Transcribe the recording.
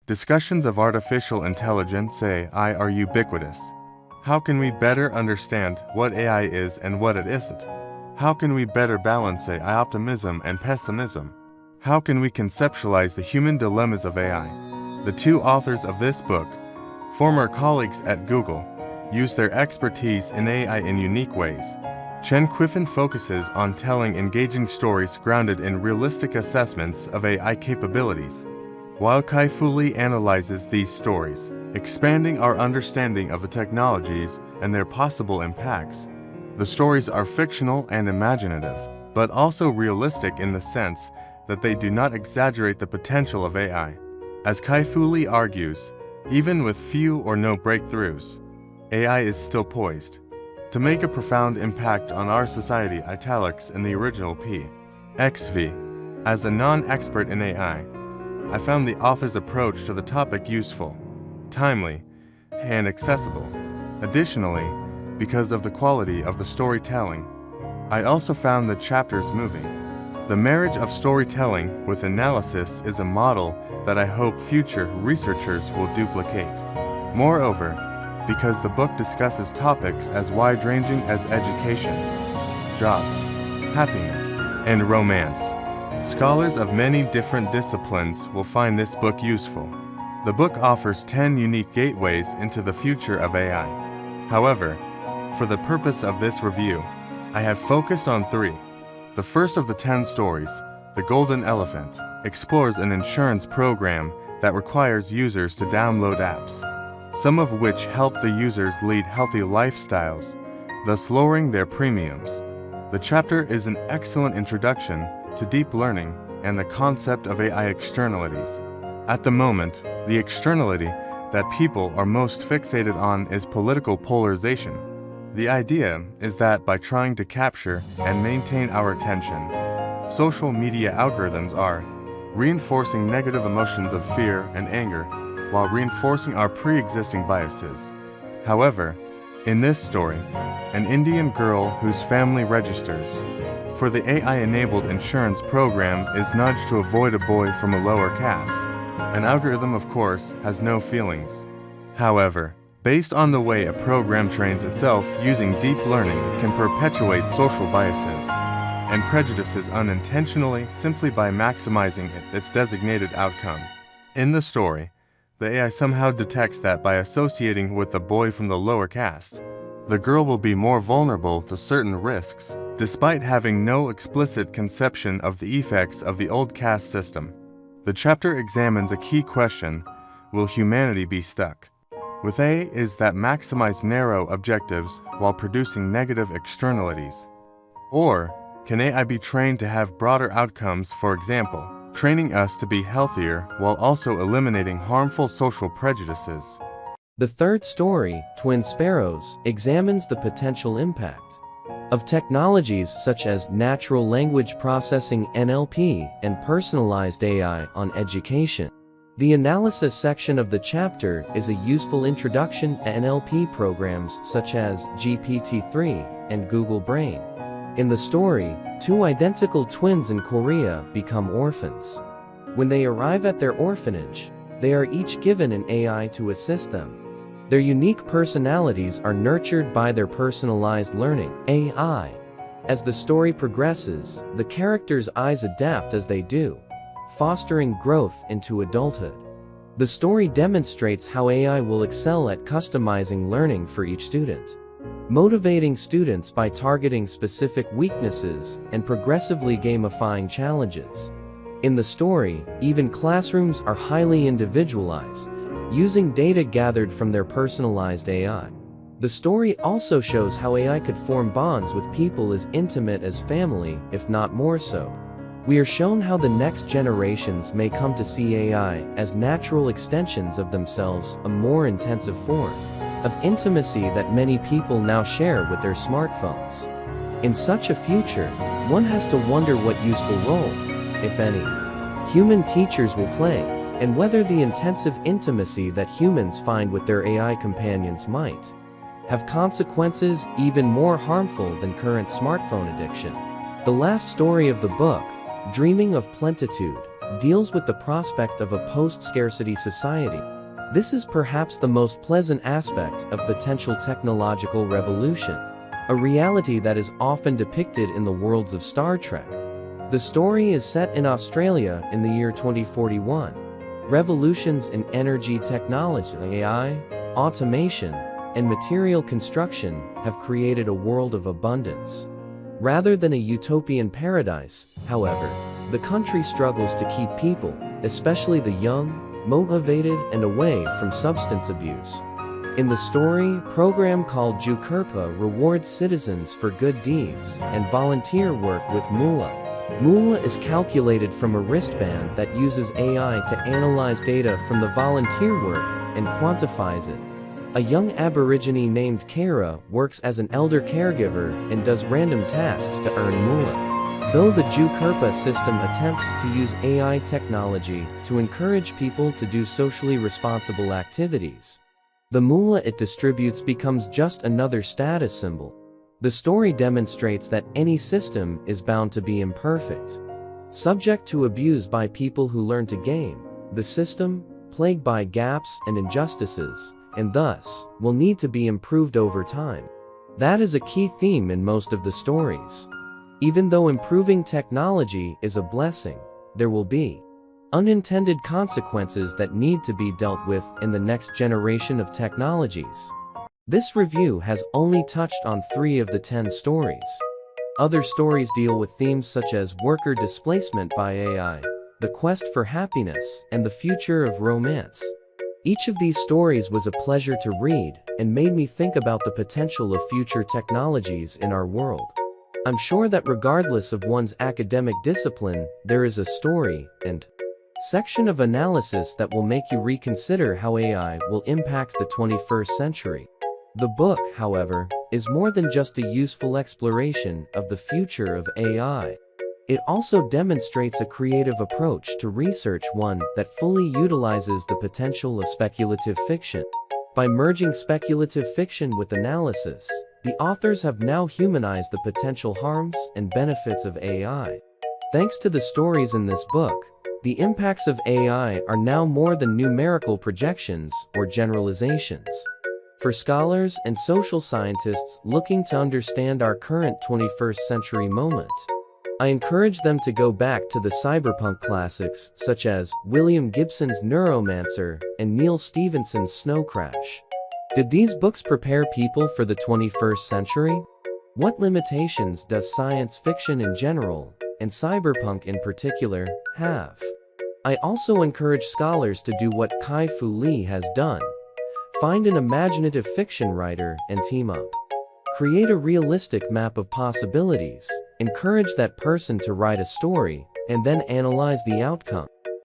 Discussions of artificial intelligence (AI) are ubiquitous. How can we better understand what AI is and what it isn't? How can we better balance AI optimism and pessimism? How can we conceptualize the human dilemmas of AI? The two authors of this book, former colleagues at Google, use their expertise in AI in unique ways. Qiufan focuses on telling engaging stories grounded in realistic assessments of AI capabilities, while Qiufan analyzes these stories, expanding our understanding of the technologies and their possible impacts. The stories are fictional and imaginative, but also realistic in the sense that they do not exaggerate the potential of AI. As Qiufan argues, even with few or no breakthroughs, AI is still poised to make a profound impact on our society. Italics in the original Ph.D. As a non-expert in AI, I found the author's approach to the topic useful, timely, and accessible. Additionally, because of the quality of the storytelling, I also found the chapters moving. The marriage of storytelling with analysis is a model that I hope future researchers will duplicate. Moreover, because the book discusses topics as wide-ranging as education, jobs, happiness, and romance, scholars of many different disciplines will find this book useful. The book offers 10 unique gateways into the future of AI. However, for the purpose of this review, I have focused on 3. The first of the 10 stories, The Golden Elephant, explores an insurance program that requires users to download apps, some of which help the users lead healthy lifestyles, thus lowering their premiums. The chapter is an excellent introduction to deep learning and the concept of AI externalities. At the moment, the externality that people are most fixated on is political polarization. The idea is that by trying to capture and maintain our attention, social media algorithms are reinforcing negative emotions of fear and anger while reinforcing our pre-existing biases. However, in this story, an Indian girl whose family registers for the AI-enabled insurance program is nudged to avoid a boy from a lower caste. An algorithm, of course, has no feelings. However, based on the way a program trains itself using deep learning, it can perpetuate social biases and prejudices unintentionally simply by maximizing its designated outcome. In the story, the AI somehow detects that by associating with the boy from the lower caste, the girl will be more vulnerable to certain risks, despite having no explicit conception of the effects of the old caste system. The chapter examines a key question: will humanity be stuck with AI that maximize narrow objectives while producing negative externalities? Or can AI be trained to have broader outcomes, for example, training us to be healthier while also eliminating harmful social prejudices? The third story, Twin Sparrows, examines the potential impact of technologies such as natural language processing (NLP) and personalized AI on education. The analysis section of the chapter is a useful introduction to NLP programs such as GPT-3 and Google Brain. In the story, 2 identical twins in Korea become orphans. When they arrive at their orphanage, they are each given an AI to assist them. Their unique personalities are nurtured by their personalized learning (AI). As the story progresses, the characters' eyes adapt as they do, fostering growth into adulthood. The story demonstrates how AI will excel at customizing learning for each student, motivating students by targeting specific weaknesses and progressively gamifying challenges. In the story, even classrooms are highly individualized, using data gathered from their personalized AI. The story also shows how AI could form bonds with people as intimate as family, if not more so. We are shown how the next generations may come to see AI as natural extensions of themselves, a more intensive form of intimacy that many people now share with their smartphones. In such a future, one has to wonder what useful role, if any, human teachers will play, and whether the intensive intimacy that humans find with their AI companions might have consequences even more harmful than current smartphone addiction. The last story of the book, Dreaming of Plenitude, deals with the prospect of a post-scarcity society. This is perhaps the most pleasant aspect of potential technological revolution, a reality that is often depicted in the worlds of Star Trek. The story is set in Australia in the year 2041. Revolutions in energy technology, AI, automation, and material construction have created a world of abundance. Rather than a utopian paradise, however, the country struggles to keep people, especially the young, motivated and away from substance abuse. In the story, program called Qiufan rewards citizens for good deeds and volunteer work with Moolah. Moolah is calculated from a wristband that uses AI to analyze data from the volunteer work and quantifies it. A young Aborigine named Kara works as an elder caregiver and does random tasks to earn Moolah. Though the Qiufan system attempts to use AI technology to encourage people to do socially responsible activities, the Moolah it distributes becomes just another status symbol. The story demonstrates that any system is bound to be imperfect, subject to abuse by people who learn to game the system, plagued by gaps and injustices, and thus will need to be improved over time. That is a key theme in most of the stories. Even though improving technology is a blessing, there will be unintended consequences that need to be dealt with in the next generation of technologies. This review has only touched on 3 of the 10 stories. Other stories deal with themes such as worker displacement by AI, the quest for happiness, and the future of romance. Each of these stories was a pleasure to read and made me think about the potential of future technologies in our world. I'm sure that regardless of one's academic discipline, there is a story and section of analysis that will make you reconsider how AI will impact the 21st century. The book, however, is more than just a useful exploration of the future of AI. It also demonstrates a creative approach to research, one that fully utilizes the potential of speculative fiction. By merging speculative fiction with analysis, the authors have now humanized the potential harms and benefits of AI. Thanks to the stories in this book, the impacts of AI are now more than numerical projections or generalizations. For scholars and social scientists looking to understand our current 21st century moment, I encourage them to go back to the cyberpunk classics such as William Gibson's Neuromancer and Neil Stephenson's Snow Crash. Did these books prepare people for the 21st century? What limitations does science fiction in general, and cyberpunk in particular, have? I also encourage scholars to do what Kai-Fu Lee has done. Find an imaginative fiction writer and team up. Create a realistic map of possibilities, encourage that person to write a story, and then analyze the outcome.